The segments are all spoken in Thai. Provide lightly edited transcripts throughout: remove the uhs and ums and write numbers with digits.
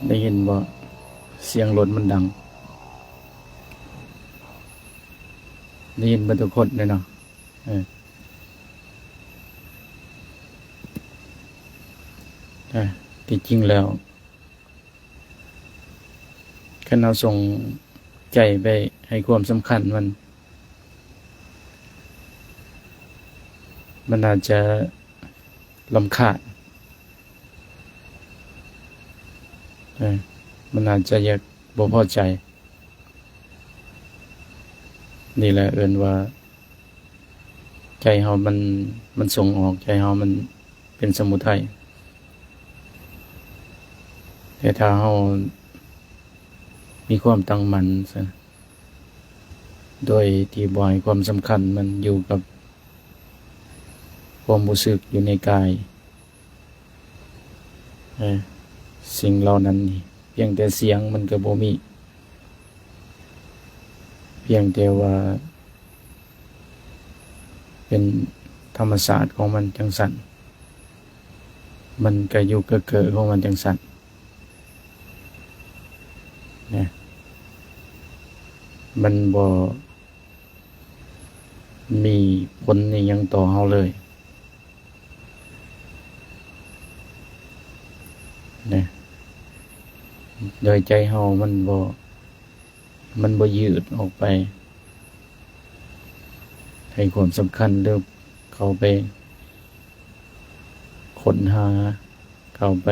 ได้ยินบ่เสียงรถมันดังได้ยินบ่ทุกคนเลยเนาะเออที่จริงแล้วคันเราส่งใจไปให้ความสำคัญมันอาจจะรำคาญมันอาจจะอยากบ่พอใจนี่แหละเอิ้นว่าใจเฮามันส่งออกใจเฮามันเป็นสมุทัยแต่ถ้าเฮามีความตั้งมั่นซะโดยที่บ่ให้ความสำคัญมันอยู่กับความรู้สึกอยู่ในกายสิ่งเหล่านั้นนี่เพียงแต่เสียงมันก็บ่มีเพียงแต่ว่าเป็นธรรมศาสตร์ของมันจังสั่นมันก็อยู่เกิดของมันจังสั่นนะมันบ่มีผลในหยังต่อเฮาเลยนะโดยใจเฮามันบ่ยืดออกไปให้ความสำคัญเรื่องเข้าไปค้นหาเข้าไป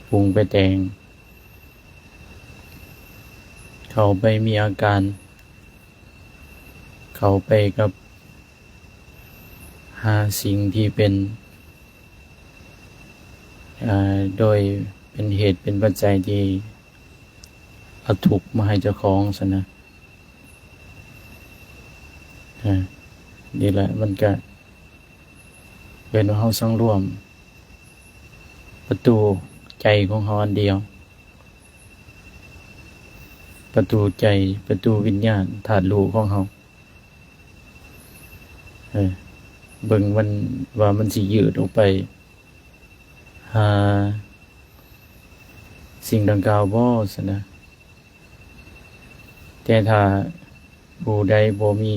ปรุงไปแต่งเข้าไปมีอาการเข้าไปกับหาสิ่งที่เป็นโดยเป็นเหตุเป็นปัจจัยที่เอาทุกข์มาให้เจ้าของซะนะนี่แหละมันก็เป็นว่าเฮาสังรวมประตูใจของเฮาอันเดียวประตูใจประตูวิญญาณธาตุรู้ของเฮาเบิ่งมันว่ามันสิยืดออกไปหาสิ่งดังกล่าวบ่ซะนะแต่ถ้าผู้ใดบ่มี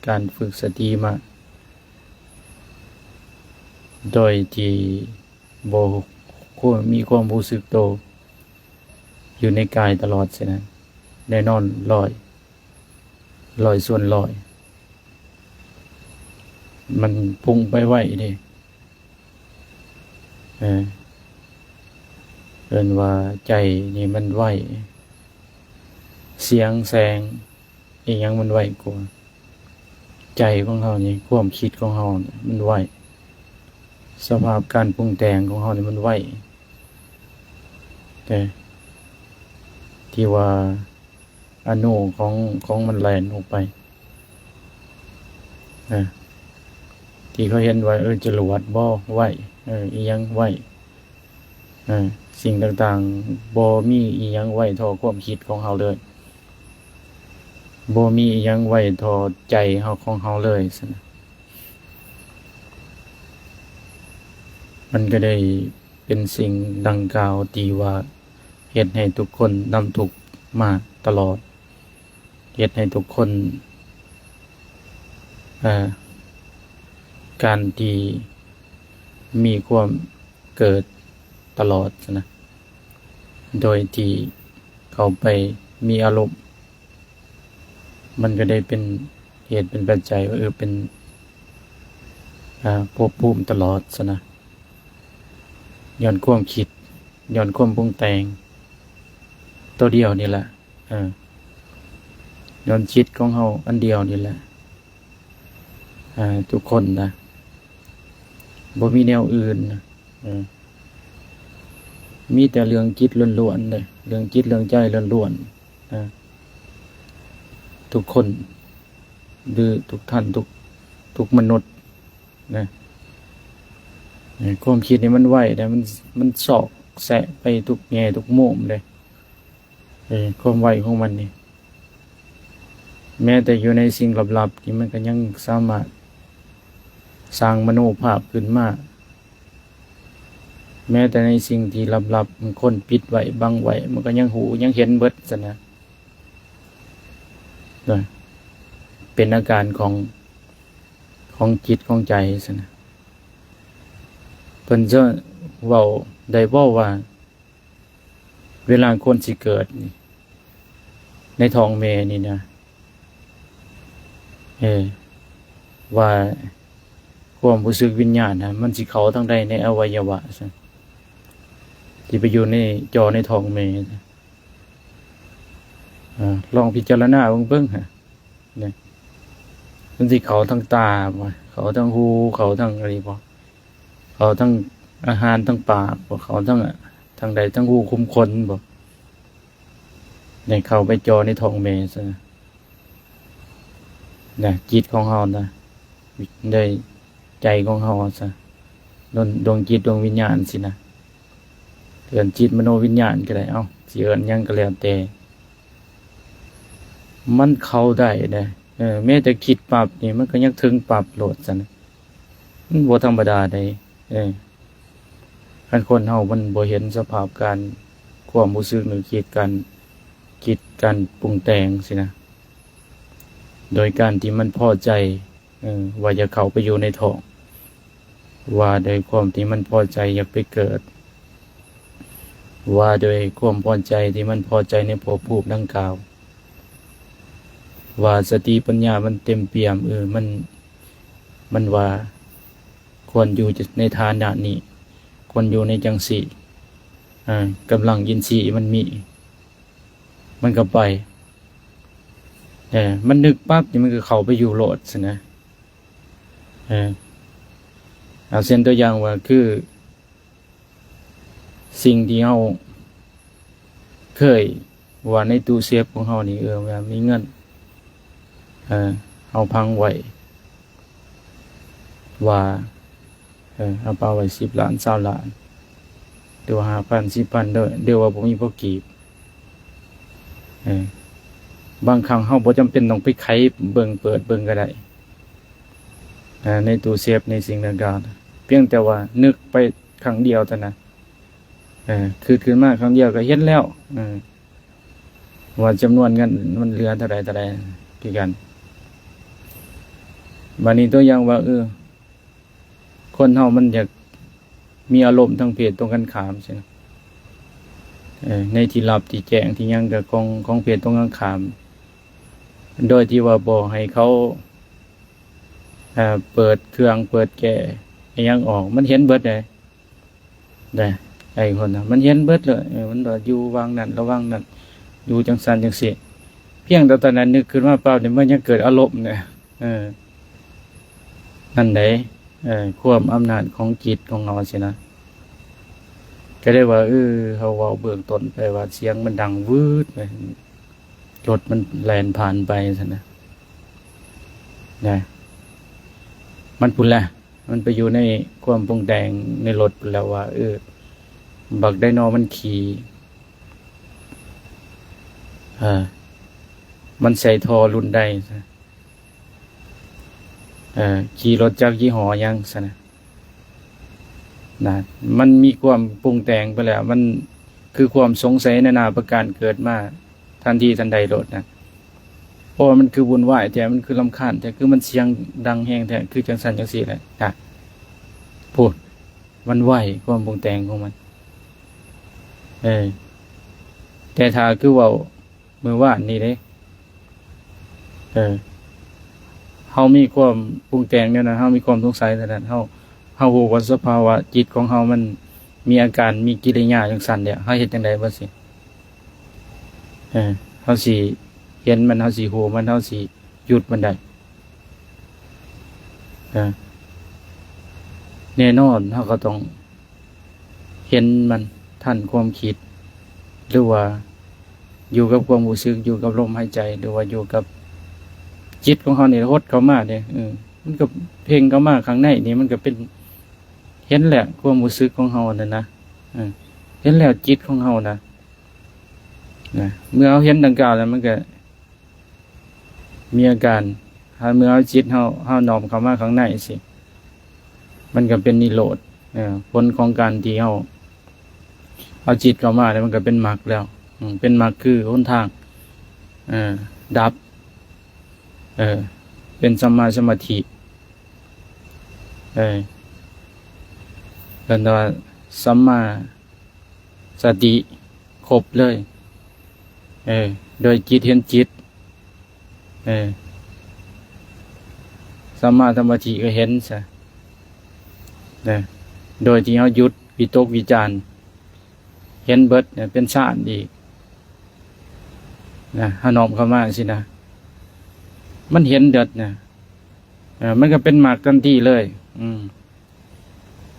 การฝึกสติมาโดยที่บ่มีความรู้สึกโตอยู่ในกายตลอดซะนะแน่นอน100ส่วน100มันพุ่งไปไวเด้เอิ้นว่าใจนี่มันไวเสียงแสงอีหยังมันไวกว่าใจของเฮานี่ความคิดของเฮานี่มันไวสภาพการปรุงแต่งของเฮานี่มันไวแต่ที่ว่าอนุของมันแล่นออกไปที่เขาเห็นว่าจรวดบ่ไวอีหยังไวสิ่งต่างๆบ่มีอีหยังไวเท่าความคิดของเฮาเลยบ่มีอีหยังไว้เท่าใจเฮาของเฮาเลยซั่นน่ะมันก็ได้เป็นสิ่งดังกล่าวที่ว่าเฮ็ดให้ทุกคนนำทุกข์มาตลอดเฮ็ดให้ทุกคนการที่มีความเกิดตลอดซั่นนะโดยที่เข้าไปมีอารมณ์มันก็ได้เป็นเหตุเป็นปัจจัยว่าเป็นภพภูมิตลอดซะนะย้อนความคิดย้อนความปรุงแต่งตัวเดียวนี่แหละย้อนจิตของเฮาอันเดียวนี่แหละทุกคนนะบ่มีแนวอื่นนะมีแต่เรื่องจิตล้วนๆเลยเรื่องจิตเรื่องใจล้วนๆทุกคนหรือทุกท่านทุกมนุษย์นะความคิดนี่มันไวแต่มันสอกแสะไปทุกแง่ทุกมุมเลยความไวของมันนี่แม้แต่อยู่ในสิ่งลับๆนี่มันก็ยังสามารถสร้างมโนภาพขึ้นมา แม้แต่ในสิ่งที่ลับๆมันคนปิดไว้บังไว้มันก็ยังหูยังเห็นเบิดซะนะเป็นอาการของจิตของใจซะนะเพิ่นจะเว้าได้เว้าว่า เวลาคนสิเกิดนี่ในท้องแม่นี่นะว่าความรู้สึกวิญญาณนะมันสิเข้าทางใดในอวัยวะซะที่ไปอยู่ในจอในท้องแม่ลองพิจารณาเบิ่งฮะเนี่ยมันสิเข้าทางตาบ่เข้าทางหูเข้าทางอะไรบ่เข้าทางอาหารทางปากบ่เข้าทางใดทางหูคุมขนบ่ได้เข้าไปจอในท้องแม่ซะนะจิตของเฮานะได้ใจของเฮาซะดวงจิตดวงวิญญาณสินะเอิ้นจิตมโนวิญญาณก็ได้เอ้าสิเอิ้นหยังก็แล้วแต่มันเข้าได้เด้แม้แต่คิดปรับนี่มันก็ยังถึงปรับโลดซะนะมันบ่ธรรมดาได้คันคนเฮามันบ่เห็นสภาพการความรู้สึกนึกคิดการปรุงแต่งสินะโดยการที่มันพอใจว่าจะเข้าไปอยู่ในท้องว่าโดยความที่มันพอใจอยากไปเกิดว่าโดยความพอใจที่มันพอใจในภพภูมิดังกล่าวว่าสติปัญญามันเต็มเปี่ยมมันว่าควรอยู่ในฐานะนี้ควรอยู่ในจังสี่กำลังยินทรีย์มันมีมันก็ไปมันนึกปั๊บนี่มันก็เข้าไปอยู่โลดสินะเอาเส้นตัวอย่างว่าคือสิ่งที่เฮาเคยว่าในตู้เซฟของเฮานี่ว่ามีเงินเอาพังไว้ว่าเอาเปาไว้10 ล้าน20 ล้านหรือว่า5,000 10,000เดี๋ยวว่าบ่มีพอกีบบางครั้งเฮาบ่จำเป็นต้องไปไขเบิ่งเปิดเบิ่งก็ได้ในตู้เซฟในสิ่งต่างๆเพียงแต่ว่านึกไปครั้งเดียวเท่านั้นคือขึ้นมาครั้งเดียวก็เห็นแล้วว่าจำนวนเงินมันเหลือเท่าใดคือกันบัดนี้ตัวอย่างว่าคนเฮามันอยากมีอารมณ์ทางเพศตรงกันข้ามใช่ไหมในที่ลับที่แจ้งที่ยังกับของเพศตรงกันข้ามโดยที่ว่าบอกให้เขาเปิดเครื่องเปิดแก่ยังออกมันเห็นเบิดเลยได้ไอ้คนนะมันเห็นเบิดเลยมันว่าอยู่วางนั่นระวังนั่นอยู่จังสันจังสิเพียงแต่ตอนนั้นนึกขึ้นว่าเปล่าเนี่ยมันยังเกิดอารมณ์เนี่ยนั่นไหนความอำนาจของจิตของเราสินะก็ได้ว่าเขาว่าเบื้องต้นไปว่าเสียงมันดังวืดไปรถมันแล่นผ่านไปสินะมันปุ่นแหละมันไปอยู่ในความปรุงแต่งในรถปุ่นแล้วว่าบักไดโนมันขี่มันใส่ทอรุ่นใดขี่รถจากยี่ห้อยังซะนะมันมีความปรุงแต่งไปแล้วมันคือความสงสัยนานาประการเกิดมาทันทีทันใดรถนะเพราะมันคือวุ่นวายแต่มันคือรำคาญแต่คือมันเสียงดังแห้งแต่คือจังสันจังสีแหละพูดมันไหวความปรุงแต่งของมันแต่ถ้าคือว่าเมื่อวานนี้เลยเฮามีความปรุงแต่งเนี่ยนะเฮามีความสงสัยแต่นั้นเฮารู้ว่าสภาวะจิตของเฮามันมีอาการมีกิริยาจังซั่นเนี่ยเฮาเฮ็ดจังได๋บ่สิเฮาสิเห็นมันเฮาสิรู้มันเฮาสิหยุดมันได้แน่นอนเฮาก็ต้องเห็นมันทันความคิดหรือว่าอยู่กับความรู้สึกอยู่กับลมหายใจหรือว่าอยู่กับจิตของเขาเนี่ยฮดเขามาเนี่ยมันก็เพลงเขามาข้างในนี่มันก็เป็นเห็นแหละความรู้สึกของเขาเนี่ยนะเห็นแล้วจิตของเขานะเมื่อเขาเห็นดังกล่าวแล้วมันก็มีอาการเมื่อเอาจิตเขาน้อมเข้ามาข้างในสิมันก็เป็นนิโรธ ผลของการที่เอาจิตเข้ามาเนี่ยมันก็เป็นมรรคแล้วเป็นมรรคคือหนทางดับเป็นสัมมาสมาธิกันว่าสัมมาสติครบเลยโดยจิตเห็นจิตสัมมาสมาธิก็เห็นซะโดยที่เขาหยุดวิตกวิจารณ์เห็นเบิดเนี่ยเป็นฌานอีกถ้าน้อมเข้ามาสินะมันเห็นเด็ดนะมันก็เป็นมรรคทันทีเลย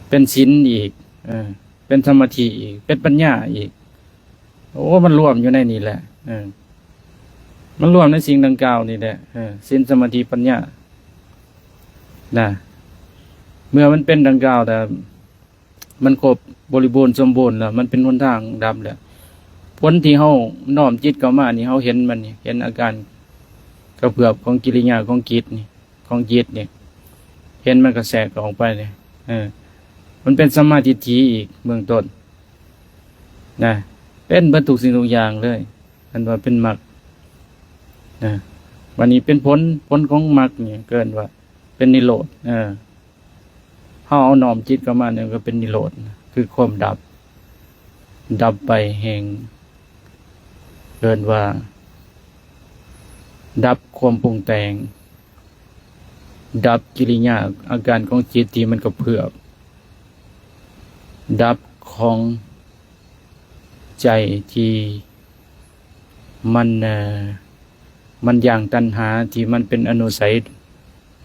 เป็นศีลอีกเป็นสมาธิอีกเป็นปัญญาอีกโอ้มันรวมอยู่ในนี่แหละมันรวมในสิ่งดังกล่าวนี่แหละศีลสมาธิปัญญาเมื่อมันเป็นดังกล่าวแต่มันครบบริบูรณ์สมบูรณ์แล้วมันเป็นหนทางดับแล้วผลที่เฮาน้อมจิตเข้ามานี่เฮาเห็นมันนี่เห็นอาการกระเพื่อมของกิริยาของจิตนี่ของจิตนี่เห็นมันกระแสออกไปเลยมันเป็นสัมมาทิฏฐิอีกเบื้องต้นเป็นบรรทุกสิ่งทุกอย่างเลยมันว่าเป็นมรรควันนี้เป็นผลของมรรคนี่เกินว่าเป็นนิโรธเฮาเอาน้อมจิตเข้ามาเนี่ยก็เป็นนิโรธคือความดับไปแห่งเกินว่าดับความปรุงแต่งดับกิริยาอาการของจิตที่มันกระเพื่อมดับของใจที่มันอย่างตัณหาที่มันเป็นอนุสัย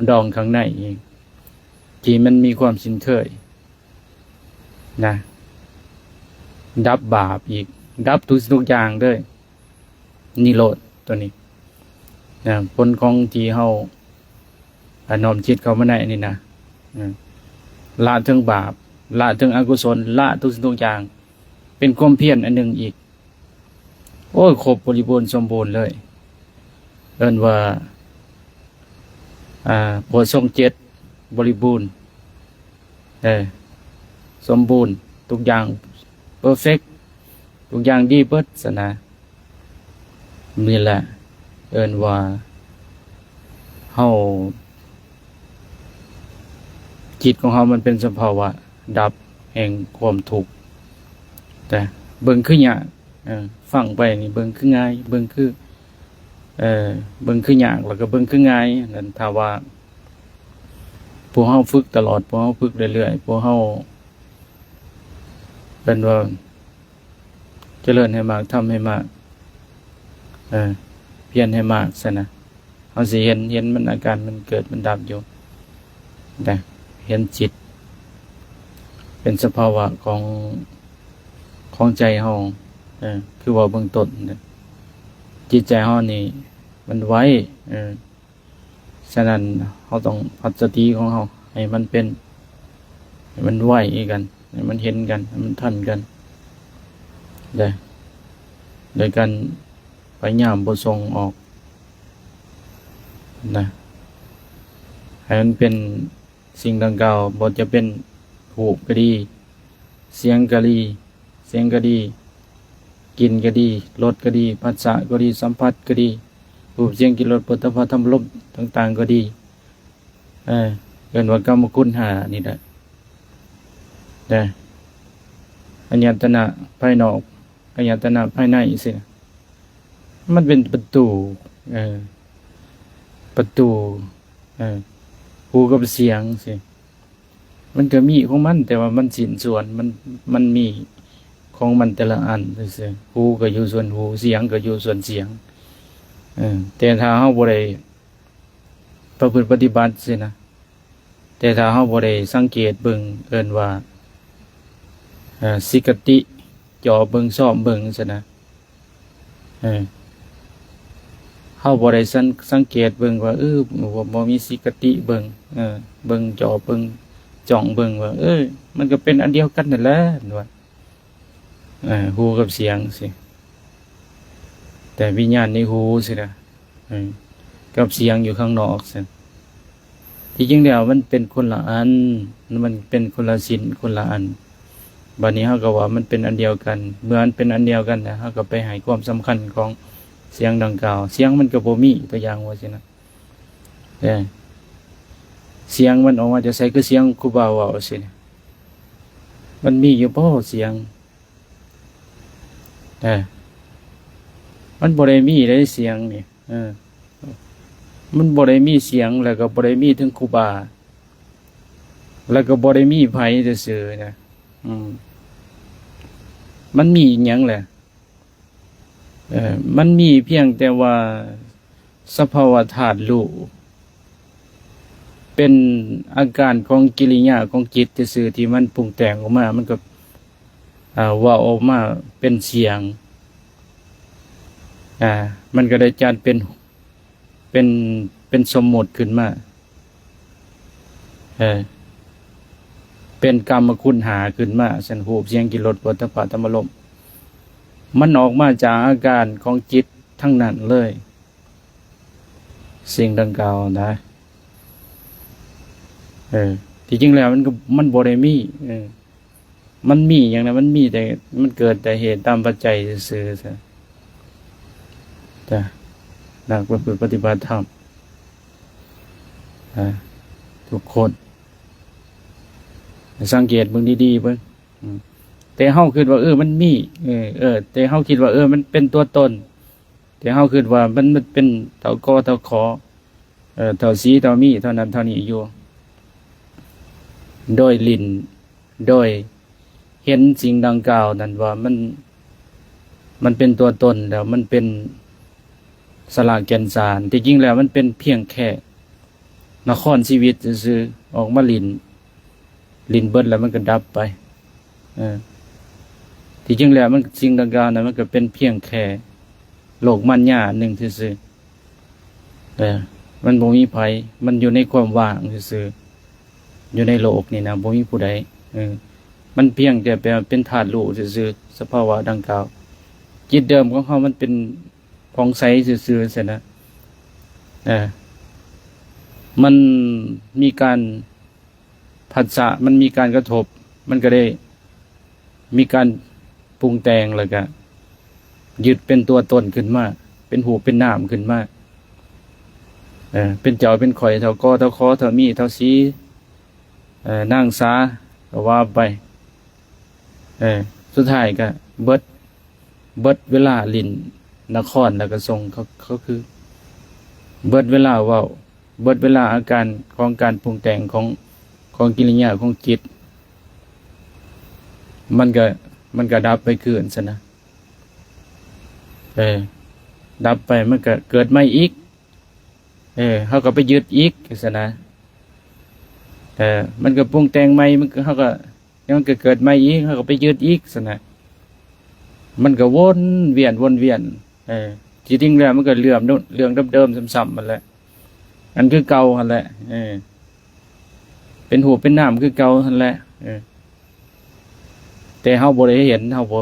ดองข้างในเองที่มันมีความชินเคยดับบาปอีกดับทุกอย่างด้วยนิโรธตัวนี้ผลของที่เฮาน้อมจิตเข้ามาในนี่นะละถึงบาปละถึงอกุศลละทุกอย่าง เป็นความเพียรอันหนึ่งอีกโอ้ยครบบริบูรณ์สมบูรณ์เลยเอิ้นว่าโพชฌงค์7บริบูรณ์สมบูรณ์ทุกอย่างเพอร์เฟกต์ทุกอย่างดีเบิดซะนะนี่แหละเอิ้นว่าเฮาจิตของเฮามันเป็นสภาวะดับแห่งความทุกข์แต่เบิ่งคือหยากฟังไปนี่เบิ่งคือง่ายเบิ่งคือเบิ่งคือหยากแล้วก็เบิ่งคือง่ายนั่นถ้าว่าพวกเฮาฝึกตลอดพวกเฮาฝึกเรื่อยๆพวกเฮาเป็นว่าเจริญให้มากทำให้มากเพียรให้มากซะนะเฮาสิเห็นมันอาการมันเกิดมันดับอยู่แต่เห็นจิตเป็นสภาวะของใจเฮาคือว่าเบื้องต้นจิตใจเฮานี่มันไว้ฉะนั้นเฮาต้องพัฒสติของเฮาให้มันเป็นให้มันไว้กันให้มันเห็นกันให้มันทันกันโดยการพยายามบ่ส่งออกให้มันเป็นสิ่งดังกล่าวบ่จะเป็นรูปก็ดีเสียงก็ดีกลิ่นก็ดีรสก็ดีผัสสะก็ดีสัมผัสก็ดีรูปเสียงกลิ่นรสโผฏฐัพพะธรรมลมต่างๆก็ดีเกินว่ากรรมคุณ5นี่แหละอัญญตนะภายนอกอัญญตนะภายในสิมันเป็นประตูหูกับเสียงสิมันก็มีของมันแต่ว่ามันสิ้นส่วนมันมีของมันแต่ละอันซื่อหูก็อยู่ส่วนหูเสียงก็อยู่ส่วนเสียงแต่ถ้าเฮาบ่ได้ประพฤติปฏิบัติสินะแต่ถ้าเฮาบ่ได้สังเกตเบิ่งเอิ้นว่าสิกติจ่อเบิ่งซ่อมเบิ่งซะนะเฮาบ่ได้สังเกตเบิ่งว่าบ่มีสิกติเบิ่งเบิ่งจ่อเบิ่งจ้องเบิ่งว่ามันก็เป็นอันเดียวกันนั่นแหละว่าหูกับเสียงสิแต่วิญญาณในหูสินะกับเสียงอยู่ข้างนอกสิ ที่จริงแล้วมันเป็นคนละอันมันเป็นคนละสินคนละอันบัดนี้เฮาก็ว่ามันเป็นอันเดียวกันเมื่อมันเป็นอันเดียวกันนะเฮาก็ไปให้ความสำคัญของเสียงดังกล่าวเสียงมันก็บ่มีตัวอย่างว่าซั่นนะเสียงมันออกมาจะใส่คือเสียงครูบาเว้าซั่นมันมีอยู่บ่เสียงมันบ่ได้มีได้เสียงนี่มันบ่ได้มีเสียงแล้วก็บ่ได้มีถึงครูบาแล้วก็บ่ได้มีไผซื่อๆนะมันมีอิหยังแหละมันมีเพียงแต่ว่าสภาวะธาตุรู้เป็นอาการของกิริยาของจิตซื่อๆที่มันปรุงแต่งออกมามันก็ว่าออกมาเป็นเสียงมันก็ได้จัดเป็นสมมุติขึ้นมาเป็นกรรมคุณหาขึ้นมาสันหูเสียงกิริยาโผฏฐัพพะธรรมารมณ์มันออกมาจากอาการของจิตทั้งนั้นเลยสิ่งดังกล่าวนะที่จริงแล้วมันบ่ได้มีมันมีอย่างนั้นมันมีแต่มันเกิดแต่เหตุตามปัจจัยซื่อๆซะนักปฏิบัติธรรมทุกคนสังเกตเบิ่งดีๆเบิ่งแต่เฮาคิดว่ามันมีแต่เฮาคิดว่ามันเป็นตัวตนแต่เฮาคิดว่ามันเป็นเท่ากอเท่าขอเท่าสีเท่ามีเท่านั้นเท่านี้อยู่โดยลิ้นโดยเห็นสิ่งดังกล่าวนั้นว่ามันเป็นตัวตนแล้วมันเป็นสลากแก่นสารที่จริงแล้วมันเป็นเพียงแค่นครชีวิตซื่อๆออกมาลิ้นเบิดแล้วมันก็ดับไปที่จริงแล้วมันสิ่งดังกล่าวนั้นมันก็เป็นเพียงแค่โลกมัญญาหนึ่งซื่อๆมันบ่มีภัยมันอยู่ในความว่างซื่อๆอยู่ในโลกนี่นะบ่มีผู้ใดมันเพียงแต่เป็นธาตุรู้ซื่อๆสภาวะดังกล่าวจิตเดิมของเขามันเป็นผ่องใสซื่อๆซั่นนะมันมีการผัสสะมันมีการกระทบมันก็ได้มีการปรุงแต่งแล้วก็ยึดเป็นตัวตนขึ้นมาเป็นหูเป็นนามขึ้นมาเป็นเจ้าเป็นข่อยเท่ากอเท่าคอเท่ามีเท่าสีนางสาก็ว่าไปสุดท้ายก็เบิดเวลาลิ้นนครแล้วก็ทรงเขาคือเบิดเวลาเว้าเบิดเวลาอาการของการปรุงแต่งของกิริยาของจิตมันก็ดับไปคืนซะนะดับไปมันก็เกิดใหม่อีกเขาก็ไปยึดอีกซะนะมันก็ปรุงแต่งใหม่มันก็เขาก็ยังเกิดใหม่อีกเขาก็ไปยึดอีกซะนะมันก็วนเวียนจริงๆแล้วมันก็เรื่องเดิมๆซ้ำๆมันแหละอันคือเก่าหั่นแหละเป็นหัวเป็นน้ำคือเก่าหั่นแหละแต่เฮาบ่ได้เห็นเฮาบ่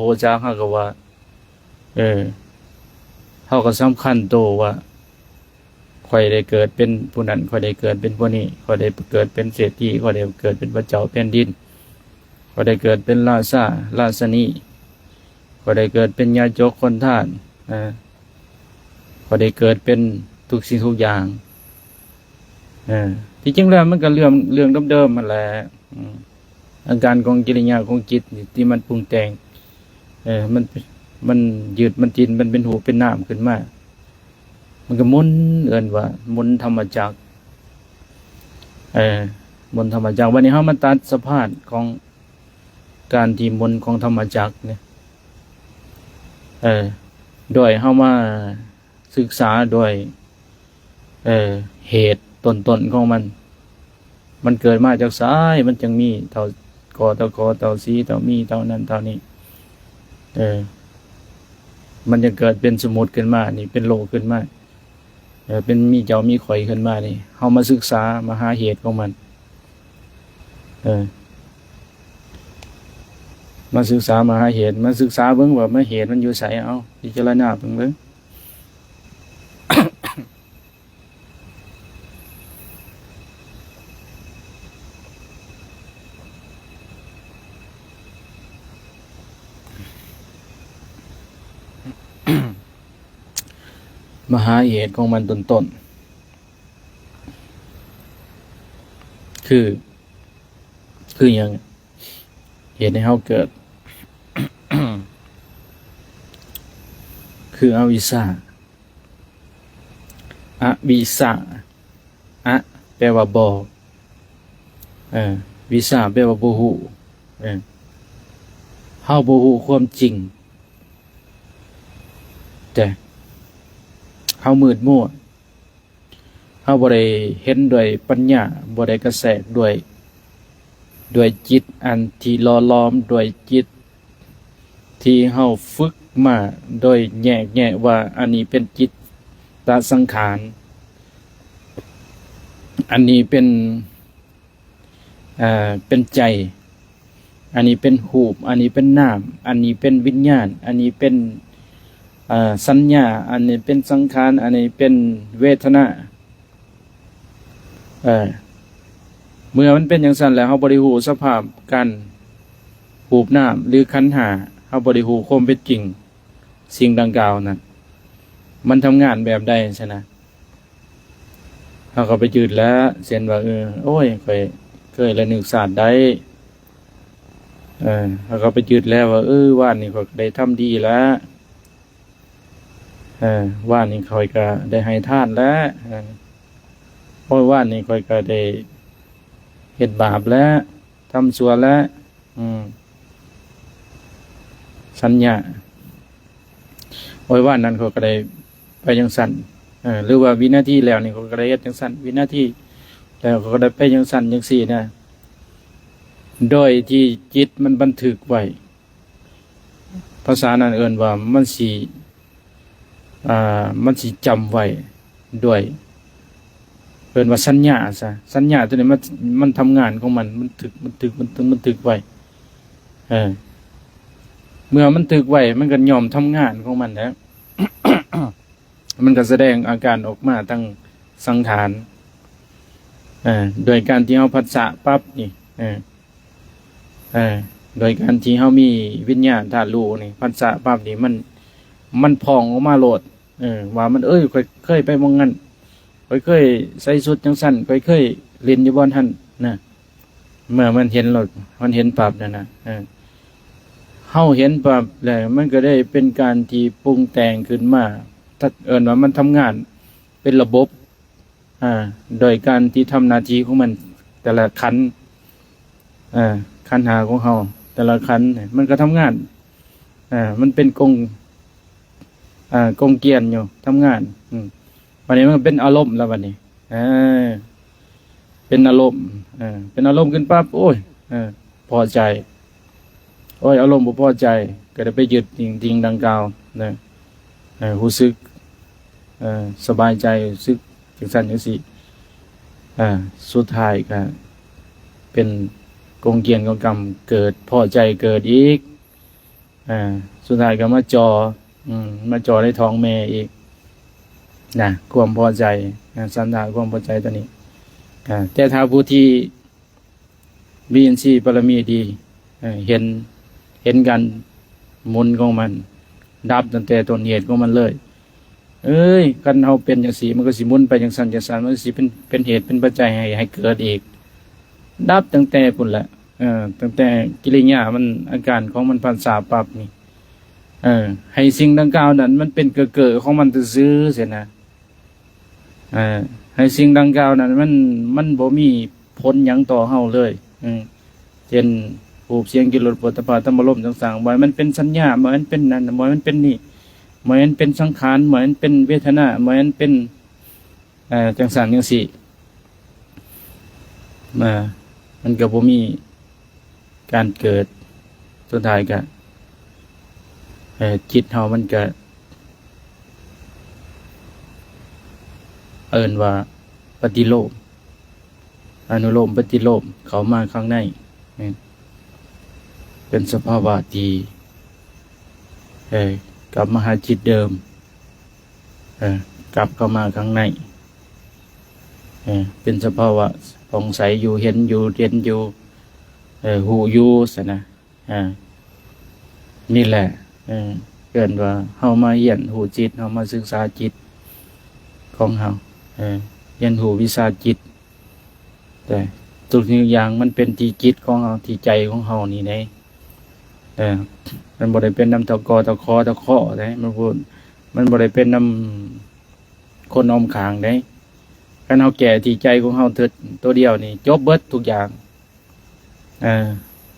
ฮู้จักเฮาก็ว่าเฮาก็สำคัญโตว่าข่อยได้เกิดเป็นผู้นั้นข่อยได้เกิดเป็นผู้นี้ข่อยได้เกิดเป็นเศรษฐีข่อยได้เกิดเป็นพระเจ้าแผ่นดินข่อยได้เกิดเป็นราชนีข่อยได้เกิดเป็นญาจกคนทานข่อยได้เกิดเป็นทุกสิ่งทุกอย่างที่จริงแล้วมันก็เรื่องเดิมๆมันแหละอาการของกิริยาของจิตที่มันปรุงแต่งมันยืดมันจินมันเป็นหูเป็นน้ำขึ้นมามันก็มุนว่ามุนธรรมจักรมุนธรรมจักรวันนี้เฮามาตัดสภาพของการที่มุนของธรรมจักรเนี่ยโดยเฮามาศึกษาโดยเหตุต้นของมันเกิดมาจากสายมันจึงมีเท่ากอเท่าคอเท่าสีเท่ามีเท่านั้นเท่านี้มันจะเกิดเป็นสมุดขึ้นมานี่เป็นโลกขึ้นมาเป็นมีเจ้ามีข่อยขึ้นมานี่เฮามาศึกษามาหาเหตุของมันมาศึกษามาหาเหตุมาศึกษาเบิ่งว่ามันเหตุมันอยู่ไสเอาพิจารณาเบิ่ง มหาเหตุของมันต้นๆคืออย่างเหตุให้เฮาเกิด คืออวิชชาอวิชชาอะแปลว่าบ่วิชชาแปลว่าบ่ฮู้เฮาบ่ฮู้ความจริงแต่เฮามืดมัวเฮาบ่ได้เห็นด้วยปัญญาบ่ได้กระแสด้วยจิตอันที่หล่อหลอมด้วยจิตที่เฮาฝึกมาโดยแยกแยะว่าอันนี้เป็นจิตตสังขารอันนี้เป็นใจอันนี้เป็นรูปอันนี้เป็นนามอันนี้เป็นวิญญาณอันนี้เป็นสัญญาอันนี้เป็นสังขารอันนี้เป็นเวทนาเมื่อมันเป็นอย่างนั้นแล้วเฮาบ่ได้ฮู้สภาพการรูปนามหรือขันธ์ห้าเฮาบ่ได้ฮู้ความเป็นจริงสิ่งดังกล่าวนั้นมันทำงานแบบใดใช่นะเฮาก็ไปจืดแล้วเช่นว่าโอ้ยข้อยเคยละนึกชาติใดเฮาก็ไปจืดแล้วว่าว่านนี้ข้อยได้ทำดีแล้วว่านนี้ข้อยก็ได้ให้ทานแล้วโอ้ยว่านนี้ข้อยก็ได้เฮ็ดบาปแล้วทำชั่วแล้วสัญญาโอ้ยว่านนั้นเขาก็ได้ไปจังซั่นหรือว่าวินาทีแล้วนี่เขาก็ได้เฮ็ดจังซั่นวินาทีแล้วเขาก็ได้ไปจังซั่นจังซี่นะโดยที่จิตมันบันทึกไว้ภาษานั้นเอิ้นว่ามันสิจำไว้ด้วยเอิ้นว่าสัญญาซะสัญญาตัวนี้มันทำงานของมันทึกไว้เมื่อมันทึกไว้มันก็ยอมทำงานของมันแล้ว มันก็แสดงอาการออกมาตั้งสังขารโดยการที่เฮาผัสสะปั๊บนี่โดยการที่เฮามีวิญญาณธาตุรู้นี่ผัสสะปั๊บนี่มันพองออกมาโลดว่ามันข้อยเคยไปมองงั้นข้อยเคยใส่ชุดจังซั่นข้อยเคยเล่นอยู่บ่อนหั่นนะเมื่อมันเห็นโลดมันเห็นปั๊บนั่นน่ะเฮาเห็นปั๊บแล้วมันก็ได้เป็นการที่ปรุงแต่งขึ้นมาถ้าเอิ้นว่ามันทำงานเป็นระบบโดยการที่ทำหน้าที่ของมันแต่ละขันธ์ขันธ์หาของเฮาแต่ละขันธ์มันก็ทำงานมันเป็นกงเกียนอยู่ทำงานวันนี้มันเป็นอารมณ์แล้ววันนี้เป็นอารมณ์เป็นอารมณ์ขึ้นปั๊บโอ้ยพอใจโอ้ยอารมณ์บ่พอใจก็ได้ไปยึดจริงดังกล่าวนะรู้สึกสบายใจรู้สึกจังซั่นจังซี่สุดท้ายก็เป็นกงเกียนกงกรรมเกิดพอใจเกิดอีกสุดท้ายก็มาจ่อในท้องแม่อีกนะความพอใจสันดานความพอใจตัวนี้แต่ถ้าผู้ที่มีอินทรีย์บารมีดีเห็นกันหมุนของมันดับตั้งแต่ต้นเหตุของมันเลยกันเฮาเป็นจังซี่มันก็สิหมุนไปจังซั่นมันสิเป็นเหตุเป็นปัจจัยให้เกิดอีกดับตั้งแต่พุ่นแหละตั้งแต่กิริยามันอาการของมันพันษาปรับนี่ให้สิ่งดังกล่าวนั้นมันเป็นเกิดของมันซื่อๆเสียนะให้สิ่งดังกล่าวนั้นมันบ่มีผลหยังต่อเฮาเลยเช่นรูปเสียงกลิ่นรสโผฏฐัพพะธรรมารมณ์ต่างๆบ่มันเป็นสัญญาบ่มันเป็นนั่นบ่มันเป็นนี่บ่มันเป็นสังขารบ่มันเป็นเวทนาบ่มันเป็นจังซั่นจังซี่มันก็บ่มีการเกิดสุดท้ายก็จิตเฮามันก็เอิ้นว่าปฏิโลมอนุโลมปฏิโลมเข้ามาข้างในเป็นสภาวะที่กลับมาหาจิตเดิมกลับเข้ามาข้างในเป็นสภาวะผ่องใสอยู่เห็นอยู่เรียนอยู่หูอยู่ซะนะนี่แหละเกินว่าเฮามาเรียนหูจิตเฮามาศึกษาจิต ของเฮาเรียนรู้วิชาจิตแต่ทุกสิ่งอย่างมันเป็นที่จิตของเฮาที่ใจของเฮานี่แหละมันบ่ได้เป็นนำตะกอตะคอตะเคาะได้มันพูดมันบ่ได้เป็นนำคนออมขางได้คันเฮาแก่ที่ใจของเฮาเถิดตัวเดียวนี่จบเบิดทุกอย่าง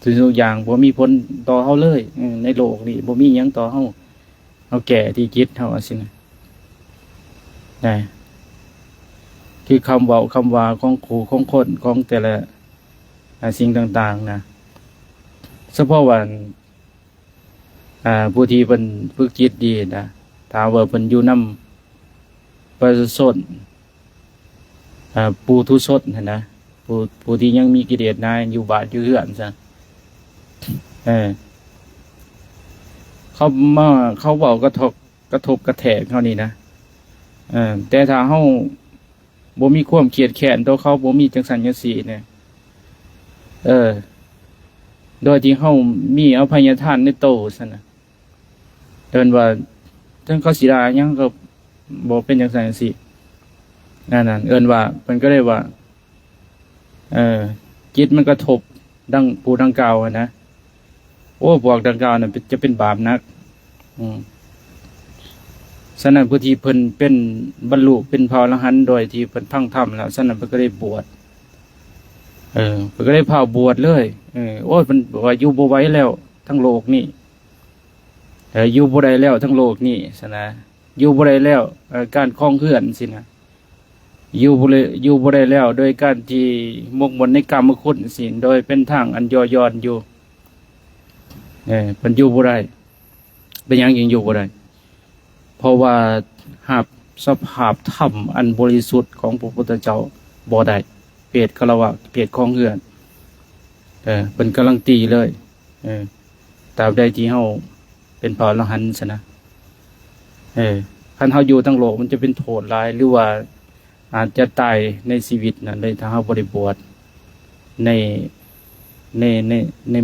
ทุกอย่างบ่มีผลต่อเฮาเลยในโลกนี้บ่มีหยังต่อเฮาแก่ที่จิตเฮาสินะคือคำเว้าคำว่าของครูของคนของแต่ละสิ่งต่างๆนะเฉพาะว่าผู้ที่เพิ่นฝึกจิตดีนะถ้าว่าเพิ่นอยู่นำประสนปูทุชนนะผู้ที่ยังมีกิเลสนายอยู่บ้านอยู่เรือนซะเขาเว้ากระทบกระแทกเฮานี่นะแต่ถ้าเฮาบ่มีความเครียดแค้นต่อเขาบ่มีจังซั่นจังซี่เนี่ยโดยที่เฮามีอภัยทานในโตซั่นน่ะเอิ้นว่าถึงเขาสิด่าหยังก็บ่เป็นจังซั่นจังซี่นั่นเอิ้นว่าเพิ่นก็ได้ว่าจิตมันกระทบดังผู้ดังกล่าวนะโอ้พวกดังกล่าวน่ะจะเป็นบาปนักฉะนั้นผู้ที่เพิ่นเป็นบรรลุเป็นพระอรหันต์โดยที่เพิ่นพังธรรมแล้วฉะนั้นเพิ่นก็ได้บวชเพิ่นก็ได้พาบวชเลยโอ้ยเพิ่นบอกว่าอยู่บ่ไหวแล้วทั้งโลกนี้อยู่บ่ได้แล้วทั้งโลกนี้ซะนะอยู่บ่ได้แล้วการคลองเฮือนสินะอยู่บ่ได้แล้วโดยการที่หมกมุ่นในกามคุณสิโดยเป็นทางอันย่อหย่อนอยู่เพิ่นอยู่บ่ได้เป็นหยังจึงอยู่บ่ได้เพราะว่าหากสภาพธรรมอันบริสุทธิ์ของพระพุทธเจ้าบ่ได้เปรตคารวะเปรตของเฮือนเป็นกำลังตีเลยตราบใดที่เฮาเป็นพระอรหันต์ซะนะคันเฮาอยู่ทั้งโลกมันจะเป็นโทษหลายหรือว่าอาจจะตายในชีวิตนั้นเลยถ้าเฮาบ่ได้บวชใน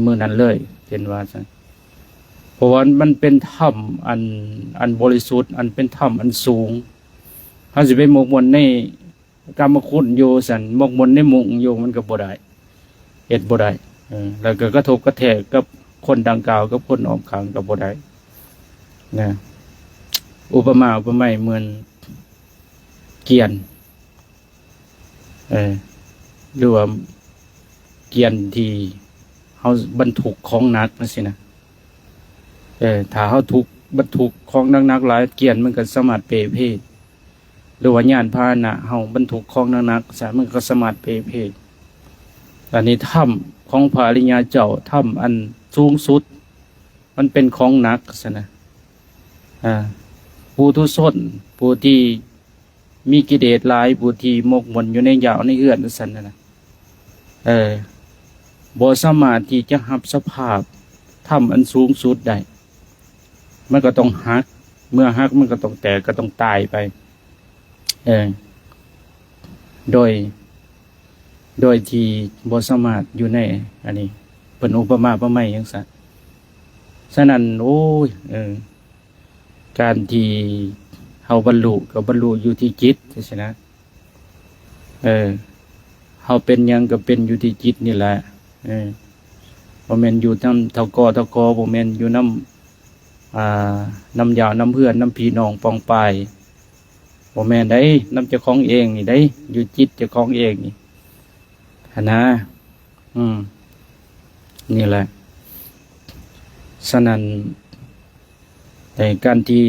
มื้อนั้นเลยเป็นว่าซั่นเพราะว่ามันเป็นธรรมอันบริสุทธิ์อันเป็นธรรมอันสูงเฮาสิไปหมกมุ่นในกามคุณอยู่ซั่นหมกมุ่นในมุงอยู่มันก็บ่ได้เฮ็ดบ่ได้แล้วก็กระทบกระแทกกับคนดังกล่าวกับคนออมข้างก็บ่ได้นะอุปไมยเหมือนเกวียนหรือว่าเกวียนที่เฮาบรรทุกของหนักจังซี่นะถ้าเฮาถูกบรรทุกของหนักๆหลายเกวียนมันก็สามารถเปเพหรือว่ายานพาหนะเฮาบรรทุกของหนักๆมันก็สามารถเปเพอันนี้ถ้ำของพระอริยเจ้าถ้ำอันสูงสุดมันเป็นของหนักซะนะผู้ทุชนผู้ที่มีกิเลสหลายผู้ที่หมกมุ่นอยู่ในยาวในเอื้อนซั่นน่ะบ่สามารถที่จะรับสภาพถ้ำอันสูงสุดได้มันก็ต้องหักเมื่อหักมันก็ต้องแตกก็ต้องตายไปโดยที่บ่สามารถอยู่ในอันนี้เป็นอุปมาอุปไมยจังซั่นฉะนั้นโอ้ยการที่เฮาบรรลุก็บรรลุอยู่ที่จิตใช่ไหมเฮาเป็นหยังก็เป็นอยู่ที่จิตนี่แหละบ่แม่นอยู่นำเท่ากอบ่แม่นอยู่นำยาวน้ำเพื่อนน้ำพี่น้องปองปายบ่แม่นได้นำเจ้าของเองนี่ได้อยู่จิตเจ้าของเองนี่นะนี่แหละฉะนั้นในการที่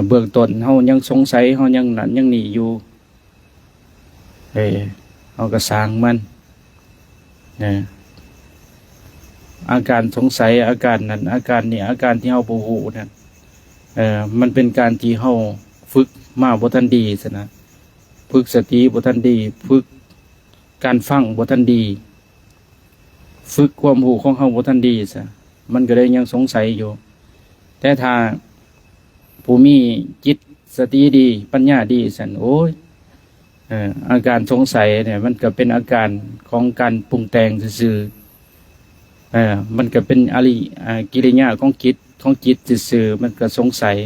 เบื้องต้นเฮายังสงสัยเฮายังนั่นยังหนีอยู่เฮาก็สร้างมันอาการสงสัยอาการนั้นอาการนี้อาการที่เฮาบ่ฮู้นั่นมันเป็นการที่เฮาฝึกมาบ่ทันดีซะนะฝึกสติบ่ทันดีฝึกการฟังบ่ทันดีฝึกความรู้ของเฮาบ่ทันดีซะมันก็เลยยังสงสัยอยู่แต่ถ้าผู้มีจิตสติดีปัญญาดีสันโอ้ยอาการสงสัยเนี่ยมันก็เป็นอาการของการปรุงแต่งซื่อมันก็เป็นกิริยาของจิตซื่อมันก็สงสัย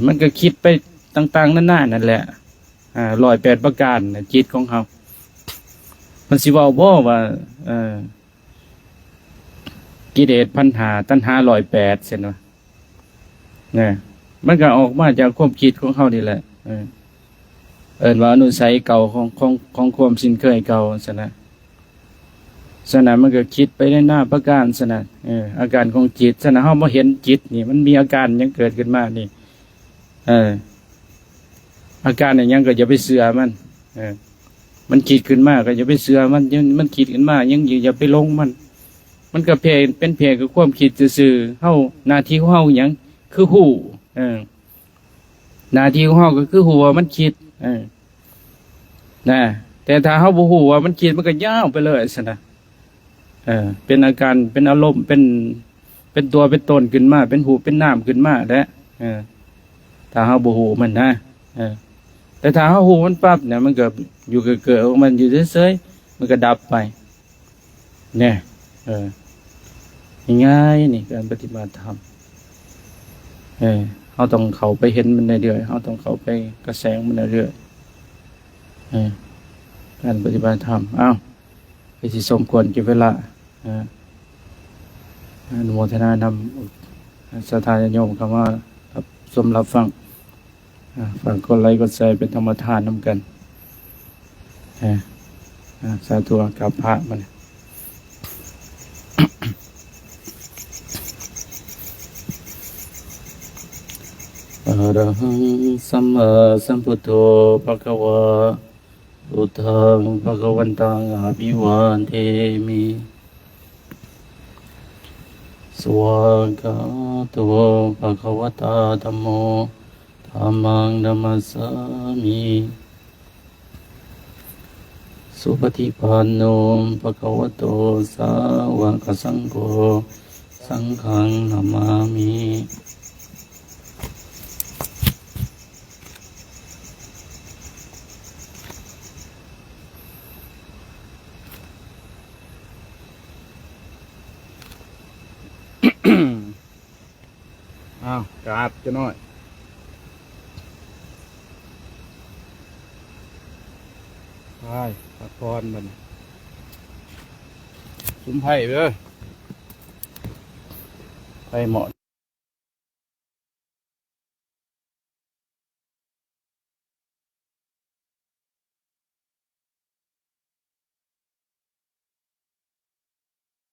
มันก็คิดไปต่างๆนานานั่นแหละ108ประการน่ะจิตของเขามันสิเว้าบ่ว่ากิเลส1,500ตัณหา108เช่นว่าเนี่ยมันก็ออกมาจากความคิดของเขานี่แหละเอิ้นว่าอนุสัยเก่าของความสิ้นเคยเก่าซั่นน่ะมันก็คิดไปในหน้าประการซั่นน่ะอาการของจิตซั่นน่ะเฮาบ่เห็นจิตนี่มันมีอาการหยังเกิดขึ้นมานี่อาการอย่างยังก็อย่าไปเชื่อมันมันคิดขึ้นมาก็อย่าไปเชื่อมันมันคิดขึ้นมายังอย่าไปลงมันก็เป็นเพียงคือความคิดซื่อๆเฮาหน้าที่ของเฮาหยังคือฮู้หน้าที่ของเฮาก็คือฮู้ว่ามันคิดนะแต่ถ้าเฮาบ่ฮู้ว่ามันคิดมันก็ยาวไปเลยซั่นน่ะเป็นอาการเป็นอารมณ์เป็นตัวเป็นตนขึ้นมาเป็นหูเป็นน้ำขึ้นมาแล้วถ้าเฮาบ่ฮู้มันนะแต่ถ้าเฮาฮู้มันปั๊บเนี่ยมันก็อยู่เกิดของมันอยู่เฉยๆมันก็ดับไปเนี่ยง่ายๆนี่การปฏิบัติธรรมเฮาต้องเข้าไปเห็นมันเรื่อยๆเฮาต้องเข้าไปกระแสงมันเรื่อยๆการปฏิบัติธรรมไปสิสมควรแก่เวลาอนุโมทนานำศรัทธาญาติโยมคำว่าสมรับฟังฝากกดไลค์กดแชร์เป็นธรรมทานนำกันสาธุกับพระมันอะระหังสัมมาสัมพุทโธภะคะวะพุทธังภะคะวันตังอะภิวาเทมิสวากาโตภะคะวะตาธัมโมธัมมังนัมมัสสามิสุปฏิปันโนภะคะวะโตสาวกสังโฆสังฆังนามามิกราบจะน้อยไปพักผ่อนมันซุ้มไผ่เด้อไปเหมาะ